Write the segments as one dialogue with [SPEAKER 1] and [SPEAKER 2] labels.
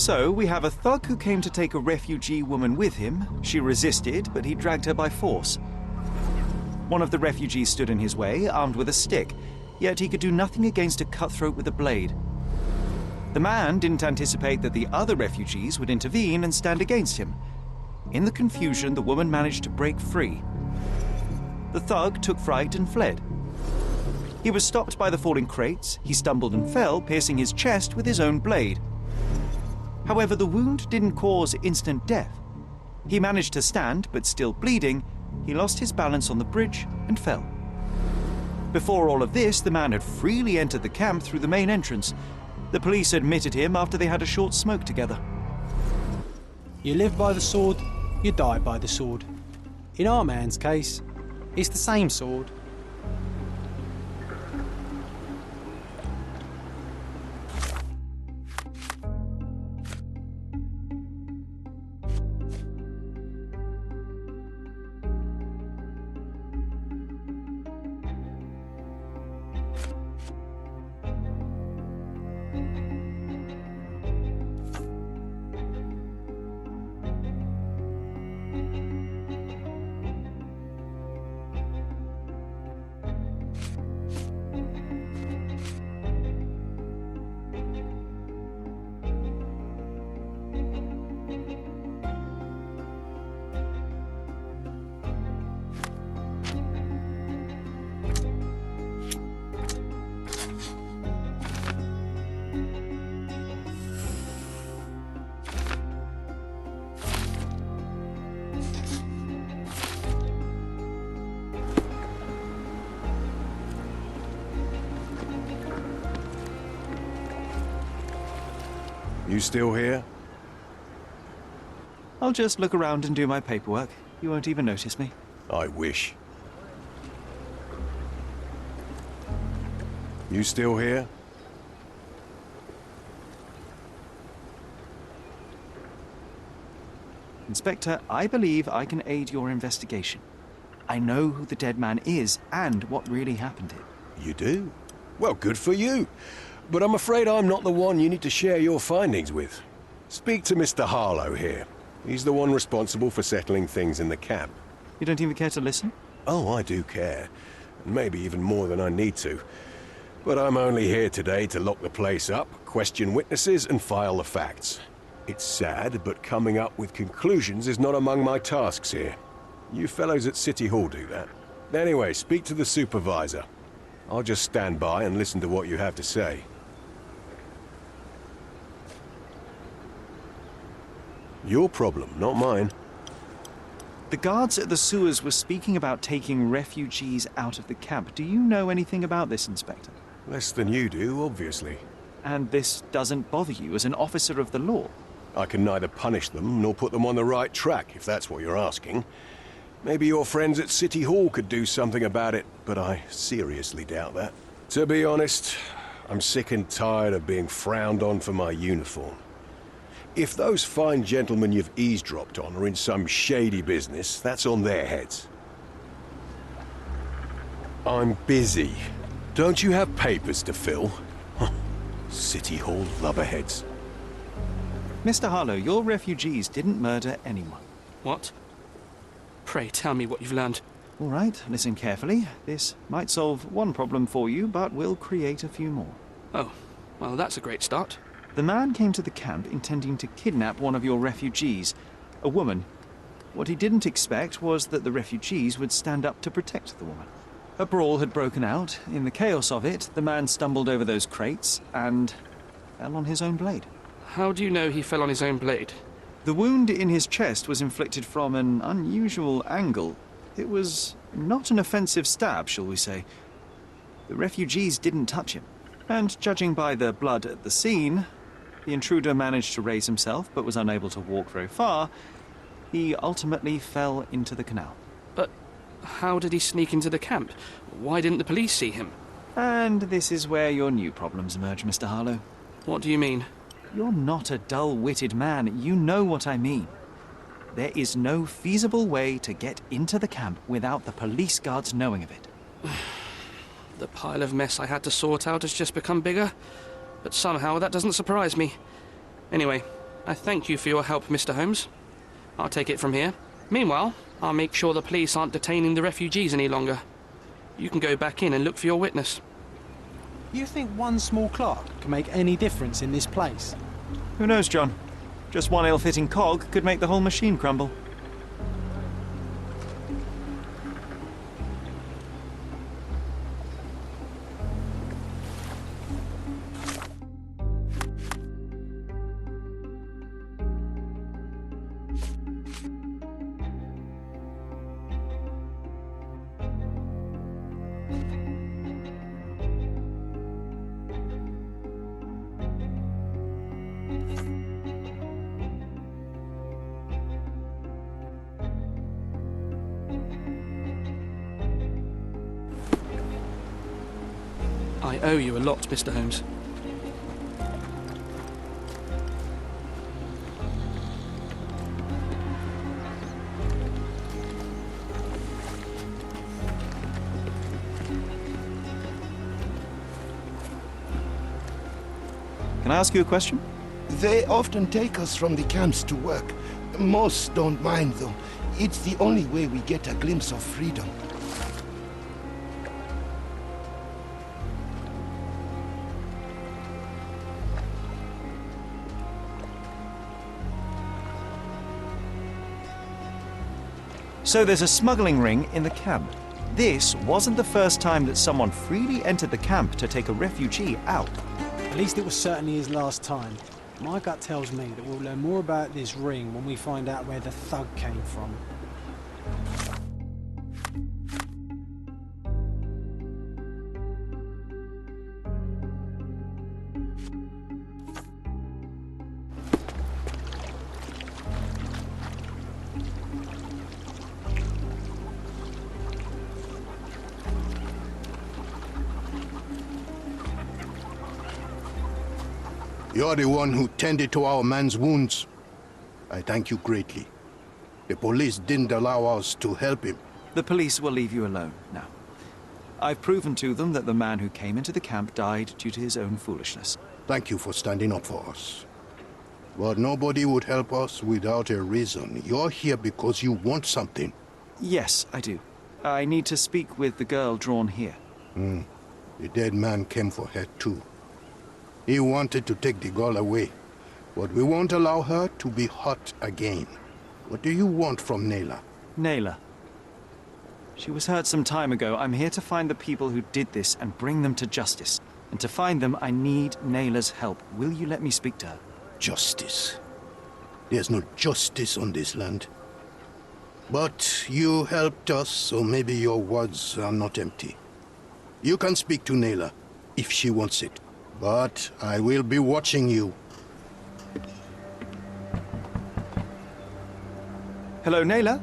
[SPEAKER 1] So, we have a thug who came to take a refugee woman with him. She resisted, but he dragged her by force. One of the refugees stood in his way, armed with a stick, yet he could do nothing against a cutthroat with a blade. The man didn't anticipate that the other refugees would intervene and stand against him. In the confusion, the woman managed to break free. The thug took fright and fled. He was stopped by the falling crates. He stumbled and fell, piercing his chest with his own blade. However, the wound didn't cause instant death. He managed to stand, but still bleeding, he lost his balance on the bridge and fell. Before all of this, the man had freely entered the camp through the main entrance. The police admitted him after they had a short smoke together.
[SPEAKER 2] You live by the sword, you die by the sword. In our man's case, it's the same sword.
[SPEAKER 3] You still here?
[SPEAKER 1] I'll just look around and do my paperwork. You won't even notice me.
[SPEAKER 3] I wish. You still here?
[SPEAKER 1] Inspector, I believe I can aid your investigation. I know who the dead man is and what really happened here.
[SPEAKER 3] You do? Well, good for you. But I'm afraid I'm not the one you need to share your findings with. Speak to Mr. Harlow here. He's the one responsible for settling things in the camp.
[SPEAKER 1] You don't even care to listen?
[SPEAKER 3] Oh, I do care. Maybe even more than I need to. But I'm only here today to lock the place up, question witnesses, and file the facts. It's sad, but coming up with conclusions is not among my tasks here. You fellows at City Hall do that. Anyway, speak to the supervisor. I'll just stand by and listen to what you have to say. Your problem, not mine.
[SPEAKER 1] The guards at the sewers were speaking about taking refugees out of the camp. Do you know anything about this, Inspector?
[SPEAKER 3] Less than you do, obviously.
[SPEAKER 1] And this doesn't bother you as an officer of the law?
[SPEAKER 3] I can neither punish them nor put them on the right track, if that's what you're asking. Maybe your friends at City Hall could do something about it, but I seriously doubt that. To be honest, I'm sick and tired of being frowned on for my uniform. If those fine gentlemen you've eavesdropped on are in some shady business, that's on their heads. I'm busy. Don't you have papers to fill? City Hall lubberheads.
[SPEAKER 1] Mr. Harlow, your refugees didn't murder anyone.
[SPEAKER 4] What? Pray tell me what you've learned.
[SPEAKER 1] All right, listen carefully. This might solve one problem for you, but will create a few more.
[SPEAKER 4] Oh, well, that's a great start.
[SPEAKER 1] The man came to the camp intending to kidnap one of your refugees, a woman. What he didn't expect was that the refugees would stand up to protect the woman. A brawl had broken out. In the chaos of it, the man stumbled over those crates and fell on his own blade.
[SPEAKER 4] How do you know he fell on his own blade?
[SPEAKER 1] The wound in his chest was inflicted from an unusual angle. It was not an offensive stab, shall we say. The refugees didn't touch him. And judging by the blood at the scene, the intruder managed to raise himself but was unable to walk very far. He ultimately fell into the canal.
[SPEAKER 4] But how did he sneak into the camp? Why didn't the police see him?
[SPEAKER 1] And this is where your new problems emerge, Mr. Harlow.
[SPEAKER 4] What do you mean?
[SPEAKER 1] You're not a dull-witted man. You know what I mean. There is no feasible way to get into the camp without the police guards knowing of it.
[SPEAKER 4] The pile of mess I had to sort out has just become bigger, but somehow that doesn't surprise me. Anyway, I thank you for your help, Mr. Holmes. I'll take it from here. Meanwhile, I'll make sure the police aren't detaining the refugees any longer. You can go back in and look for your witness.
[SPEAKER 2] You think one small clerk can make any difference in this place?
[SPEAKER 1] Who knows, John? Just one ill-fitting cog could make the whole machine crumble.
[SPEAKER 4] I owe you a lot, Mr. Holmes.
[SPEAKER 1] Can I ask you a question?
[SPEAKER 5] They often take us from the camps to work. Most don't mind, though. It's the only way we get a glimpse of freedom.
[SPEAKER 1] So there's a smuggling ring in the camp. This wasn't the first time that someone freely entered the camp to take a refugee out.
[SPEAKER 2] At least it was certainly his last time. My gut tells me that we'll learn more about this ring when we find out where the thug came from.
[SPEAKER 5] You're the one who tended to our man's wounds. I thank you greatly. The police didn't allow us to help him.
[SPEAKER 1] The police will leave you alone now. I've proven to them that the man who came into the camp died due to his own foolishness.
[SPEAKER 5] Thank you for standing up for us. But nobody would help us without a reason. You're here because you want something.
[SPEAKER 1] Yes, I do. I need to speak with the girl drawn here.
[SPEAKER 5] The dead man came for her too. He wanted to take the girl away, but we won't allow her to be hurt again. What do you want from Naylor?
[SPEAKER 1] Naylor. She was hurt some time ago. I'm here to find the people who did this and bring them to justice. And to find them, I need Naylor's help. Will you let me speak to her?
[SPEAKER 5] Justice. There's no justice on this land. But you helped us, so maybe your words are not empty. You can speak to Naylor, if she wants it. But I will be watching you.
[SPEAKER 1] Hello, Naylor?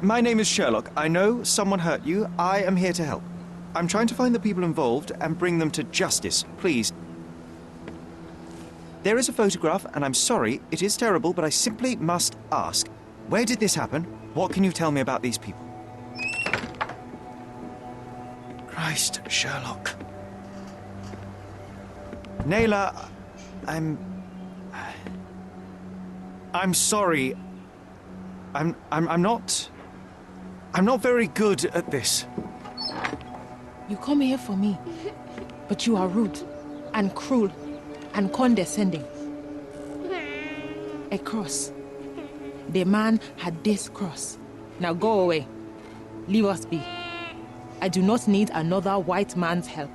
[SPEAKER 1] My name is Sherlock. I know someone hurt you. I am here to help. I'm trying to find the people involved and bring them to justice. Please. There is a photograph, and I'm sorry, it is terrible, but I simply must ask. Where did this happen? What can you tell me about these people? Christ, Sherlock. Naylor, I'm sorry. I'm not very good at this.
[SPEAKER 6] You come here for me, but you are rude and cruel and condescending. A cross. The man had this cross. Now go away. Leave us be. I do not need another white man's help.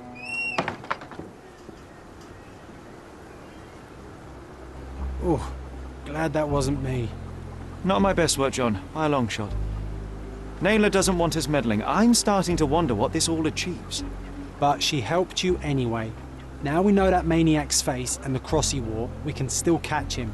[SPEAKER 2] Oh, glad that wasn't me.
[SPEAKER 1] Not my best work, John, by a long shot. Naylor doesn't want us meddling. I'm starting to wonder what this all achieves.
[SPEAKER 2] But she helped you anyway. Now we know that maniac's face and the cross he wore, we can still catch him.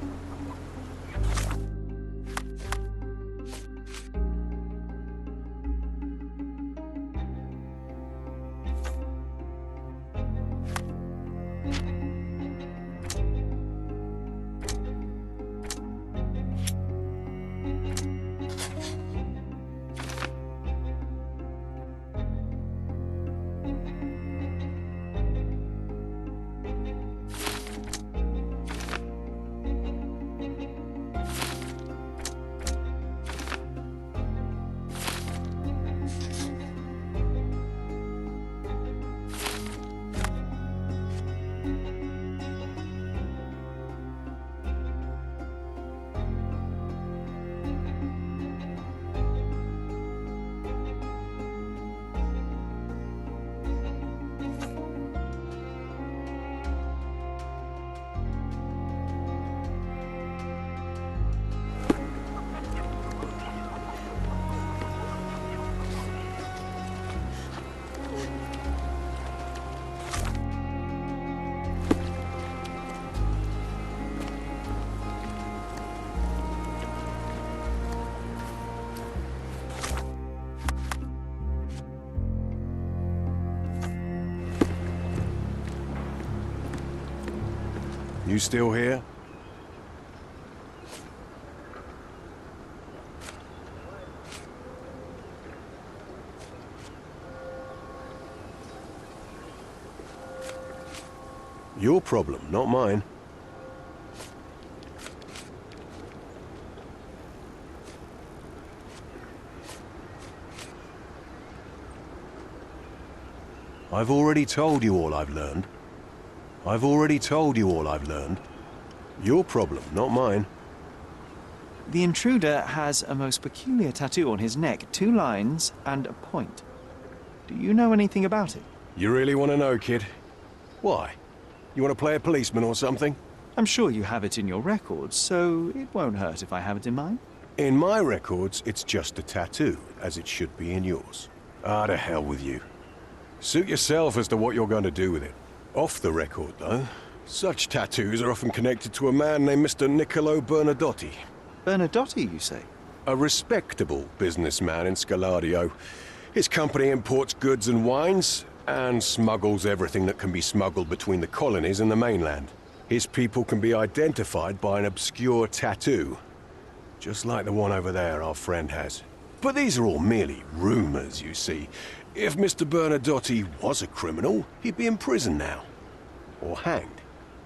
[SPEAKER 3] You still here? Your problem, not mine. I've already told you all I've learned. I've already told you all I've learned. Your problem, not mine.
[SPEAKER 1] The intruder has a most peculiar tattoo on his neck, 2 lines and a point. Do you know anything about it?
[SPEAKER 3] You really want to know, kid? Why? You want to play a policeman or something?
[SPEAKER 1] I'm sure you have it in your records, so it won't hurt if I have it in mine.
[SPEAKER 3] In my records, it's just a tattoo, as it should be in yours. Ah, to hell with you. Suit yourself as to what you're going to do with it. Off the record, though, such tattoos are often connected to a man named Mr. Niccolo Bernadotti.
[SPEAKER 1] Bernadotti, you say?
[SPEAKER 3] A respectable businessman in Scaladio. His company imports goods and wines, and smuggles everything that can be smuggled between the colonies and the mainland. His people can be identified by an obscure tattoo, just like the one over there our friend has. But these are all merely rumors, you see. If Mr. Bernadotti was a criminal, he'd be in prison now. Or hanged,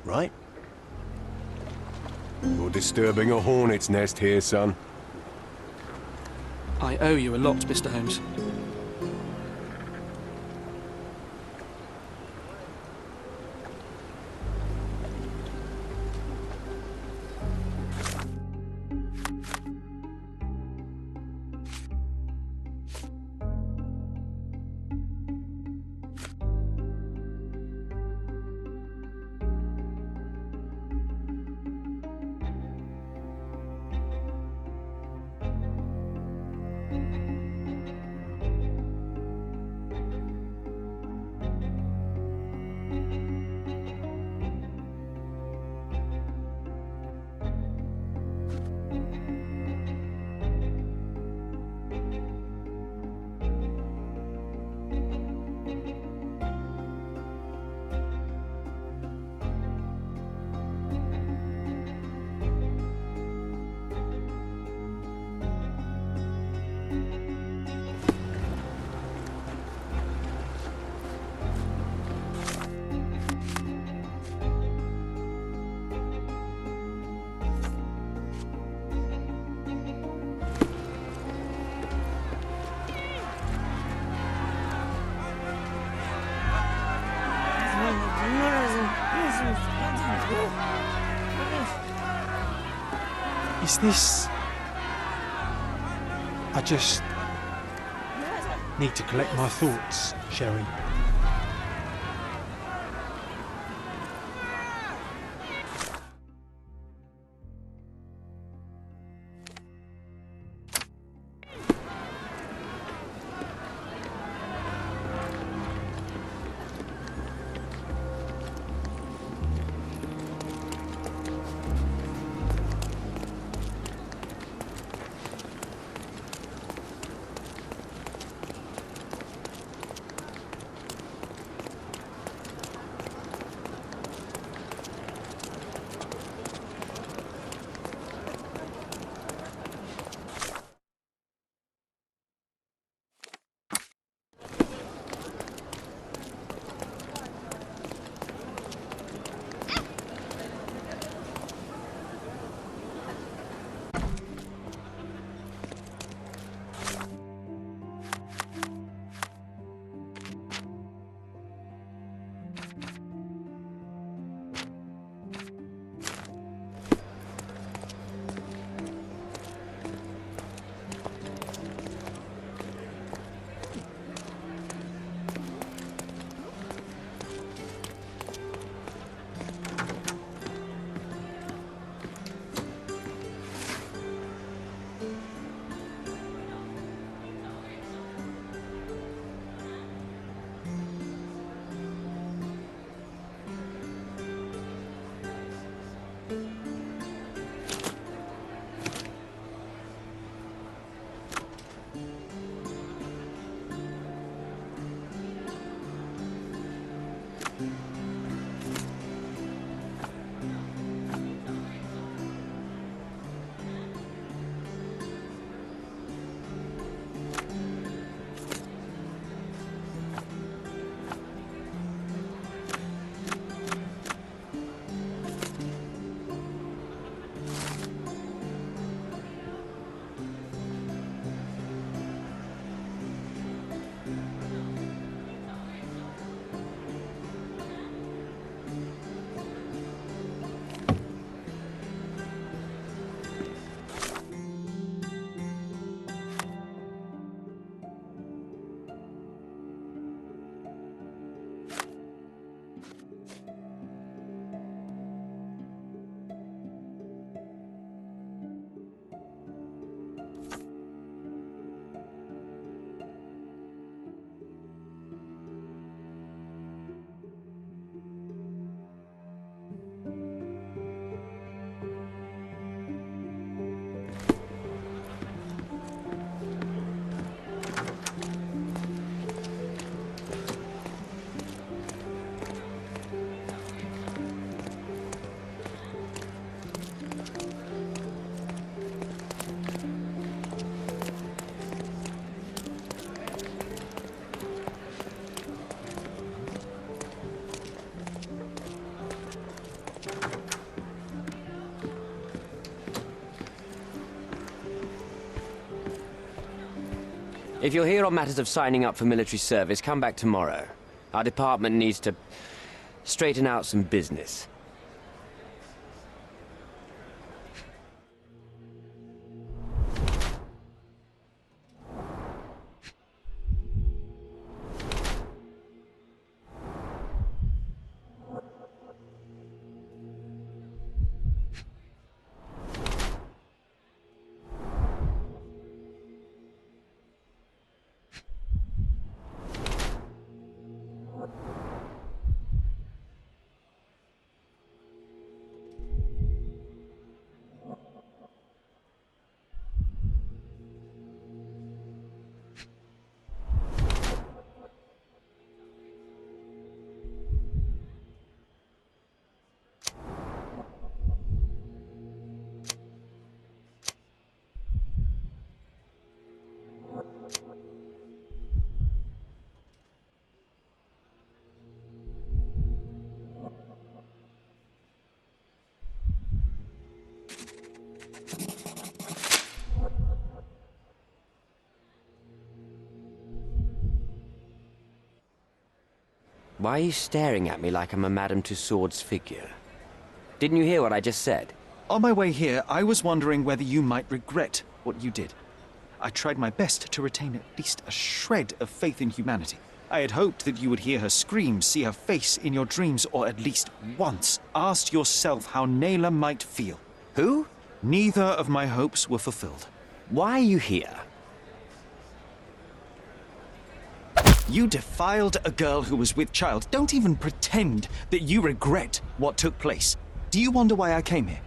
[SPEAKER 3] right? You're disturbing a hornet's nest here, son.
[SPEAKER 4] I owe you a lot, Mr. Holmes.
[SPEAKER 2] Is this... I just need to collect my thoughts, Sherry.
[SPEAKER 7] If you're here on matters of signing up for military service, come back tomorrow. Our department needs to straighten out some business. Why are you staring at me like I'm a Madame Tussauds figure? Didn't you hear what I just said?
[SPEAKER 1] On my way here, I was wondering whether you might regret what you did. I tried my best to retain at least a shred of faith in humanity. I had hoped that you would hear her scream, see her face in your dreams, or at least once asked yourself how Naylor might feel.
[SPEAKER 7] Who?
[SPEAKER 1] Neither of my hopes were fulfilled.
[SPEAKER 7] Why are you here?
[SPEAKER 1] You defiled a girl who was with child. Don't even pretend that you regret what took place. Do you wonder why I came here?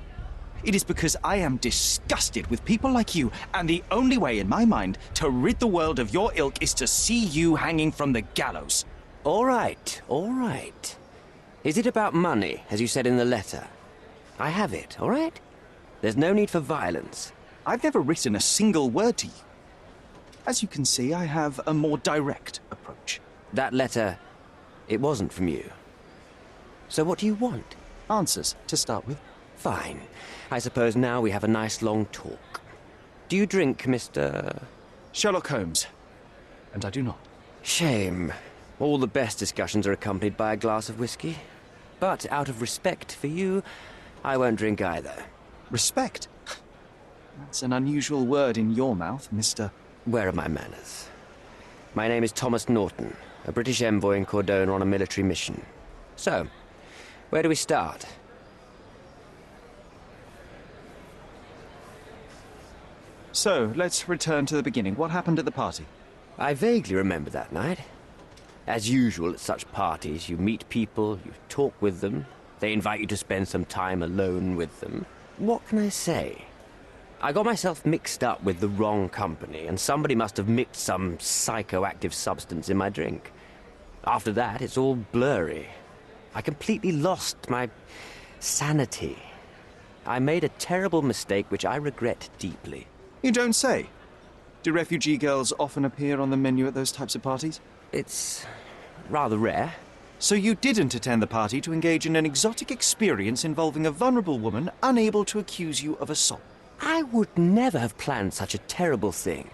[SPEAKER 1] It is because I am disgusted with people like you, and the only way in my mind to rid the world of your ilk is to see you hanging from the gallows.
[SPEAKER 7] All right, all right. Is it about money, as you said in the letter? I have it, all right? There's no need for violence.
[SPEAKER 1] I've never written a single word to you. As you can see, I have a more direct approach.
[SPEAKER 7] That letter, it wasn't from you. So what do you want?
[SPEAKER 1] Answers, to start with.
[SPEAKER 7] Fine. I suppose now we have a nice long talk. Do you drink, Mr.
[SPEAKER 1] Sherlock Holmes. And I do not.
[SPEAKER 7] Shame. All the best discussions are accompanied by a glass of whiskey. But out of respect for you, I won't drink either.
[SPEAKER 1] Respect? That's an unusual word in your mouth, Mr.
[SPEAKER 7] Where are my manners? My name is Thomas Norton, a British envoy in Cordona on a military mission. So, where do we start?
[SPEAKER 1] So, let's return to the beginning. What happened at the party?
[SPEAKER 7] I vaguely remember that night. As usual at such parties, you meet people, you talk with them, they invite you to spend some time alone with them. What can I say? I got myself mixed up with the wrong company, and somebody must have mixed some psychoactive substance in my drink. After that, it's all blurry. I completely lost my sanity. I made a terrible mistake which I regret deeply.
[SPEAKER 1] You don't say. Do refugee girls often appear on the menu at those types of parties?
[SPEAKER 7] It's rather rare.
[SPEAKER 1] So you didn't attend the party to engage in an exotic experience involving a vulnerable woman unable to accuse you of assault?
[SPEAKER 7] I would never have planned such a terrible thing.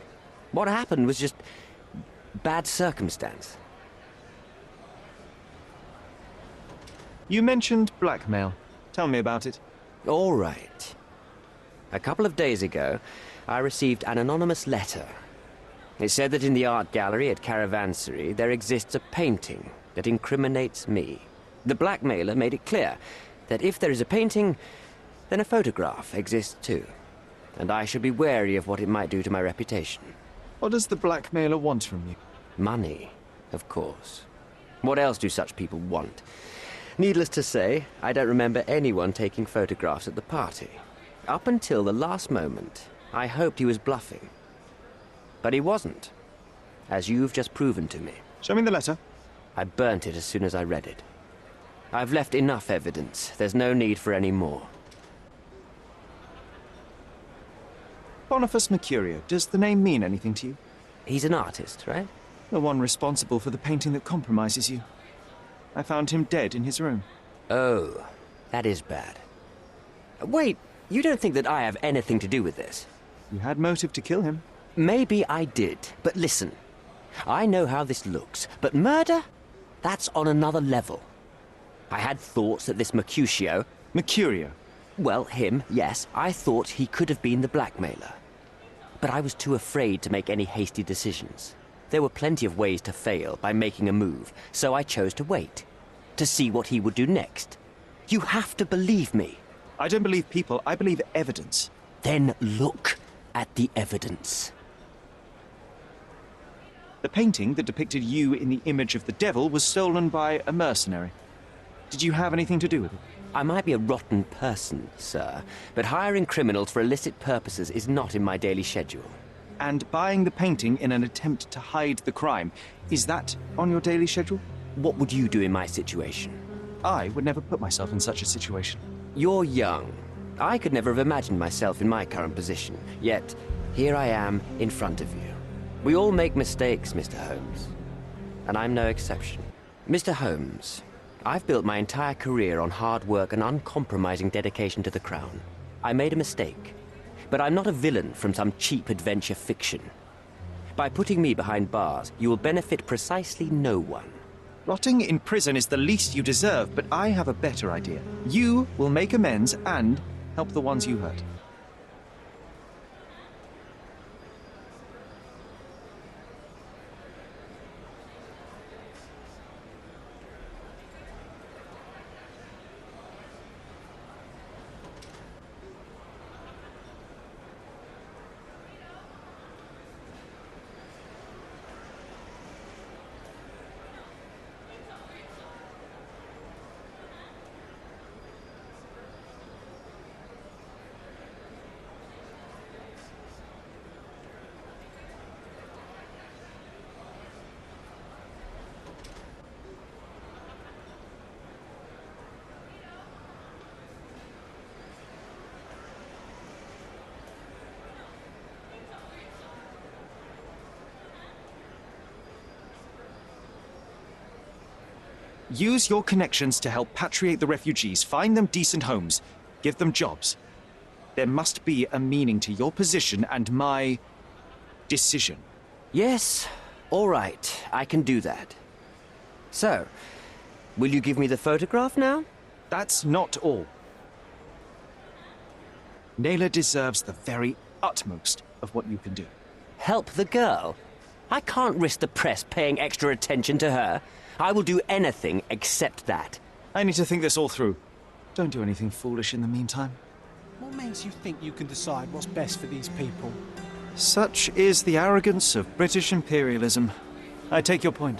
[SPEAKER 7] What happened was just bad circumstance.
[SPEAKER 1] You mentioned blackmail. Tell me about it.
[SPEAKER 7] All right. A couple of days ago, I received an anonymous letter. It said that in the art gallery at Caravansary there exists a painting that incriminates me. The blackmailer made it clear that if there is a painting, then a photograph exists too. And I should be wary of what it might do to my reputation.
[SPEAKER 1] What does the blackmailer want from you?
[SPEAKER 7] Money, of course. What else do such people want? Needless to say, I don't remember anyone taking photographs at the party. Up until the last moment, I hoped he was bluffing. But he wasn't, as you've just proven to me.
[SPEAKER 1] Show me the letter.
[SPEAKER 7] I burnt it as soon as I read it. I've left enough evidence. There's no need for any more.
[SPEAKER 1] Boniface Mercurio. Does the name mean anything to you?
[SPEAKER 7] He's an artist, right?
[SPEAKER 1] The one responsible for the painting that compromises you. I found him dead in his room.
[SPEAKER 7] Oh, that is bad. Wait, you don't think that I have anything to do with this?
[SPEAKER 1] You had motive to kill him.
[SPEAKER 7] Maybe I did, but listen. I know how this looks, but murder? That's on another level. I had thoughts that this Mercutio...
[SPEAKER 1] Mercurio.
[SPEAKER 7] Well, him, yes. I thought he could have been the blackmailer. But I was too afraid to make any hasty decisions. There were plenty of ways to fail by making a move, so I chose to wait. To see what he would do next. You have to believe me.
[SPEAKER 1] I don't believe people, I believe evidence.
[SPEAKER 7] Then look at the evidence.
[SPEAKER 1] The painting that depicted you in the image of the devil was stolen by a mercenary. Did you have anything to do with it?
[SPEAKER 7] I might be a rotten person, sir, but hiring criminals for illicit purposes is not in my daily schedule.
[SPEAKER 1] And buying the painting in an attempt to hide the crime, is that on your daily schedule?
[SPEAKER 7] What would you do in my situation?
[SPEAKER 1] I would never put myself in such a situation.
[SPEAKER 7] You're young. I could never have imagined myself in my current position, yet here I am in front of you. We all make mistakes, Mr. Holmes. And I'm no exception. Mr. Holmes, I've built my entire career on hard work and uncompromising dedication to the Crown. I made a mistake, but I'm not a villain from some cheap adventure fiction. By putting me behind bars, you will benefit precisely no one.
[SPEAKER 1] Rotting in prison is the least you deserve, but I have a better idea. You will make amends and help the ones you hurt. Use your connections to help patriate the refugees, find them decent homes, give them jobs. There must be a meaning to your position and my decision.
[SPEAKER 7] Yes, all right, I can do that. So, will you give me the photograph now?
[SPEAKER 1] That's not all. Naylor deserves the very utmost of what you can do.
[SPEAKER 7] Help the girl? I can't risk the press paying extra attention to her. I will do anything except that.
[SPEAKER 1] I need to think this all through. Don't do anything foolish in the meantime.
[SPEAKER 2] What makes you think you can decide what's best for these people?
[SPEAKER 1] Such is the arrogance of British imperialism. I take your point.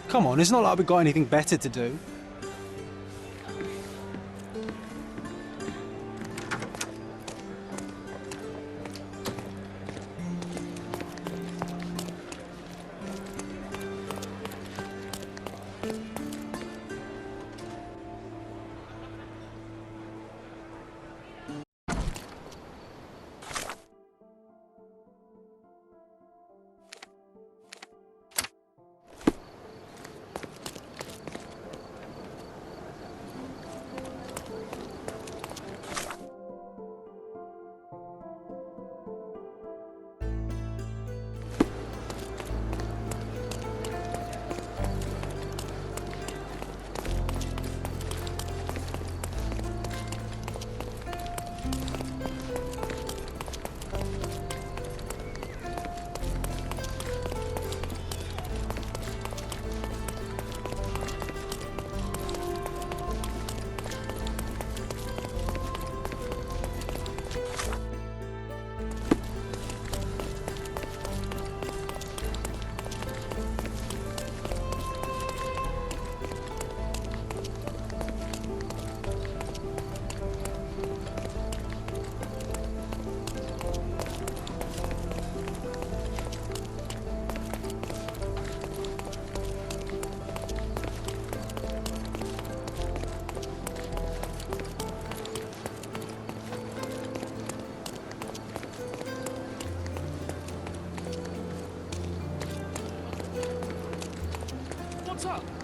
[SPEAKER 2] Come on, it's not like we've got anything better to do.
[SPEAKER 4] What's up?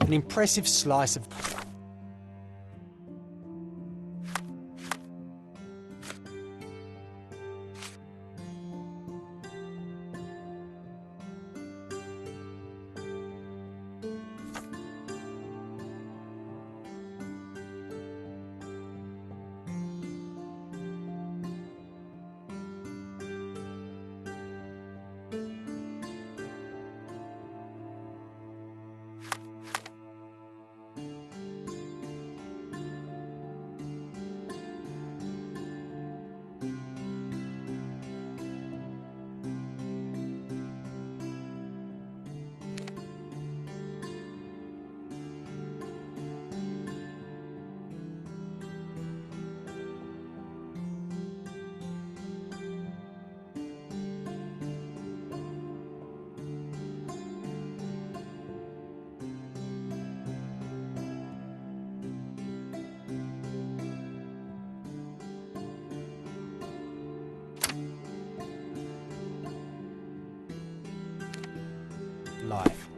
[SPEAKER 2] An impressive slice of... life.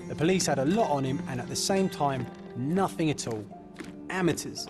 [SPEAKER 2] The police had a lot on him and at the same time, nothing at all. Amateurs.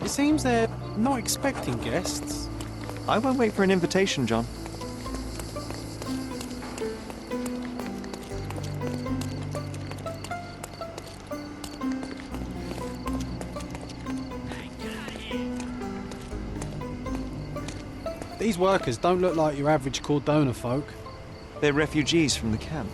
[SPEAKER 2] It seems they're not expecting guests.
[SPEAKER 1] I won't wait for an invitation, John.
[SPEAKER 2] These workers don't look like your average Cordona folk.
[SPEAKER 1] They're refugees from the camp.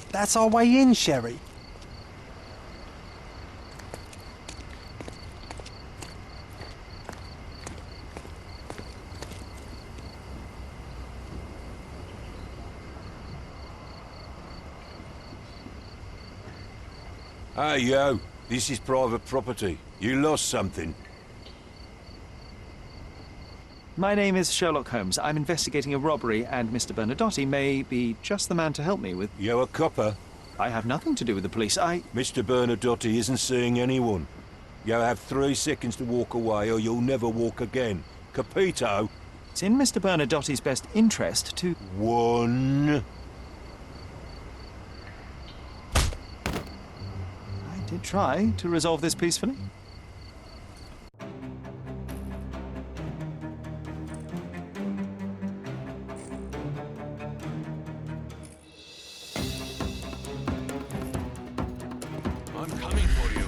[SPEAKER 2] That's our way in, Sherry.
[SPEAKER 3] Hey, yo. This is private property. You lost something.
[SPEAKER 1] My name is Sherlock Holmes. I'm investigating a robbery, and Mr. Bernadotte may be just the man to help me with...
[SPEAKER 3] You a copper?
[SPEAKER 1] I have nothing to do with the police.
[SPEAKER 3] Mr. Bernadotte isn't seeing anyone. You have 3 seconds to walk away, or you'll never walk again. Capito?
[SPEAKER 1] It's in Mr. Bernadotte's best interest to...
[SPEAKER 3] 1.
[SPEAKER 1] I did try to resolve this peacefully.
[SPEAKER 3] I'm coming for you.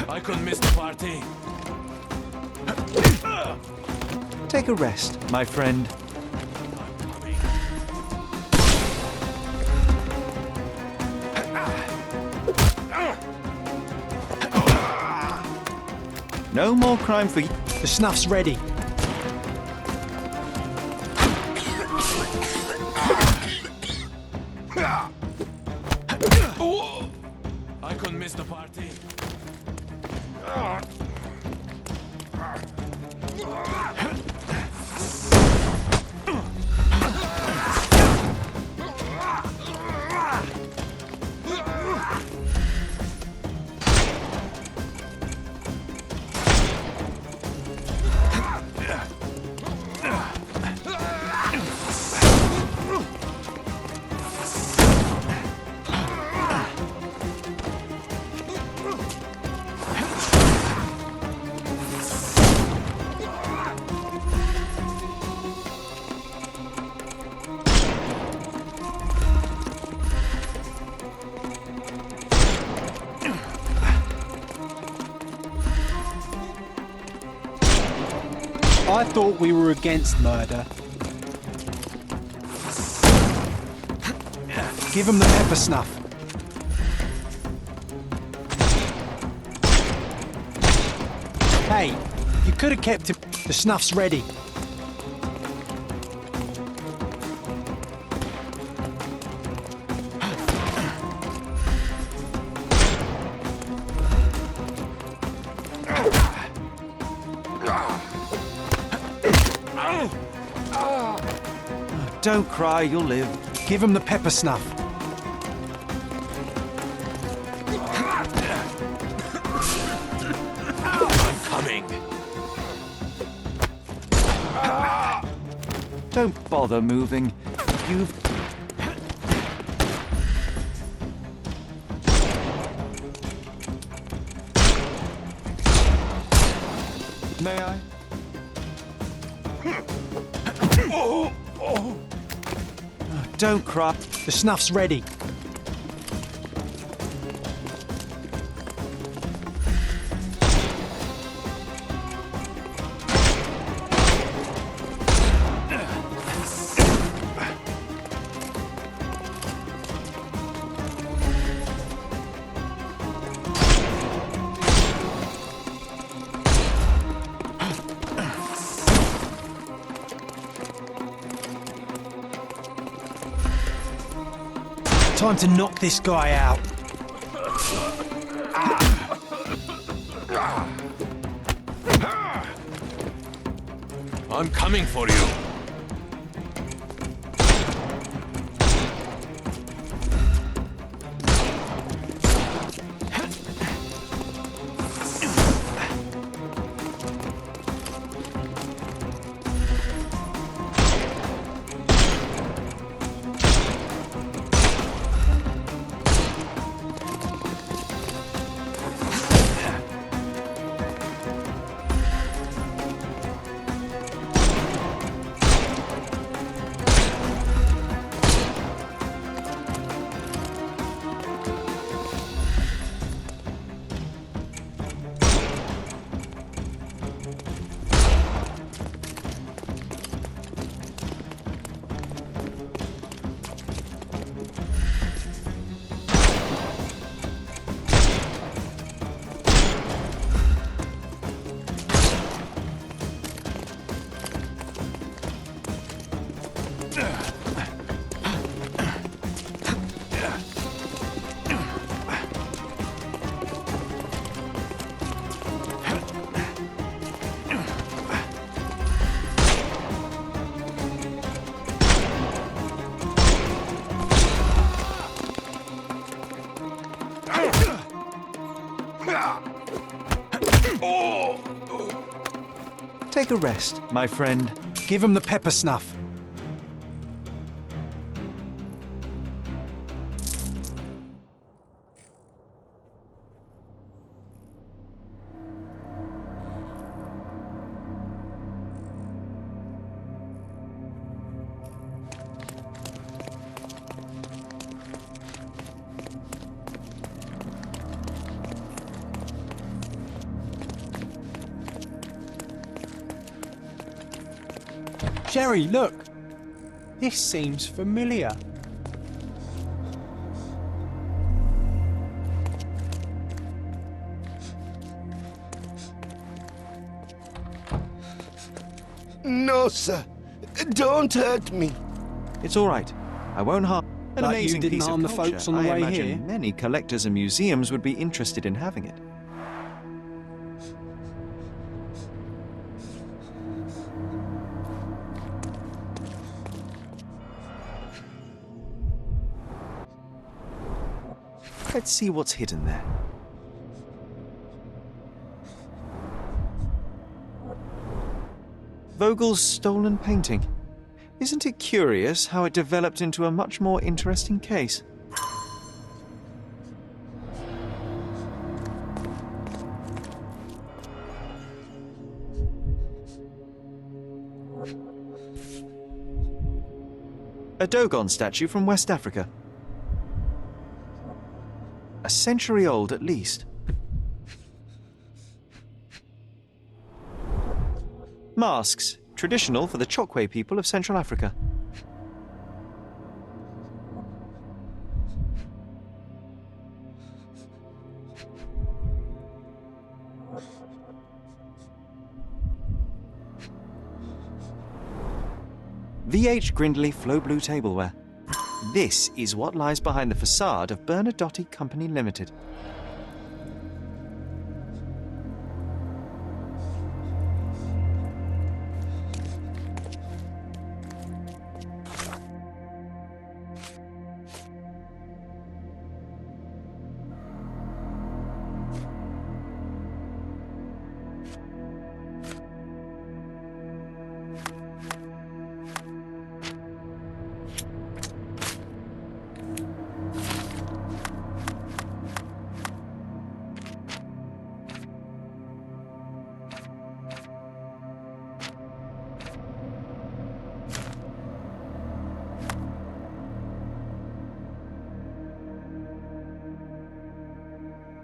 [SPEAKER 3] I couldn't miss the party.
[SPEAKER 1] Take a rest, my friend. No more crime for you.
[SPEAKER 2] The snuff's ready.
[SPEAKER 3] I couldn't miss the party.
[SPEAKER 2] I thought we were against murder. Give him the pepper snuff. Hey, you could have kept him. The snuff's ready.
[SPEAKER 1] Don't cry, you'll live.
[SPEAKER 2] Give him the pepper snuff.
[SPEAKER 3] I'm coming.
[SPEAKER 1] Don't bother moving. You've... May I? Don't cry.
[SPEAKER 2] The snuff's ready. Time to knock this guy out.
[SPEAKER 3] I'm coming for you.
[SPEAKER 1] Take a rest, my friend.
[SPEAKER 2] Give him the pepper snuff. Sherry, look! This seems familiar.
[SPEAKER 5] No, sir. Don't hurt me.
[SPEAKER 1] It's all right. I won't harm. An
[SPEAKER 2] Like you
[SPEAKER 1] amazing
[SPEAKER 2] didn't
[SPEAKER 1] piece
[SPEAKER 2] harm
[SPEAKER 1] of
[SPEAKER 2] the
[SPEAKER 1] culture.
[SPEAKER 2] folks on the
[SPEAKER 1] I
[SPEAKER 2] way
[SPEAKER 1] imagine
[SPEAKER 2] here.
[SPEAKER 1] many collectors and museums would be interested in having it. Let's see what's hidden there. Vogel's stolen painting. Isn't it curious how it developed into a much more interesting case? A Dogon statue from West Africa. A century old at least. Masks, traditional for the Chokwe people of Central Africa. VH Grindley Flow Blue tableware. This is what lies behind the facade of Bernadotte Company Limited.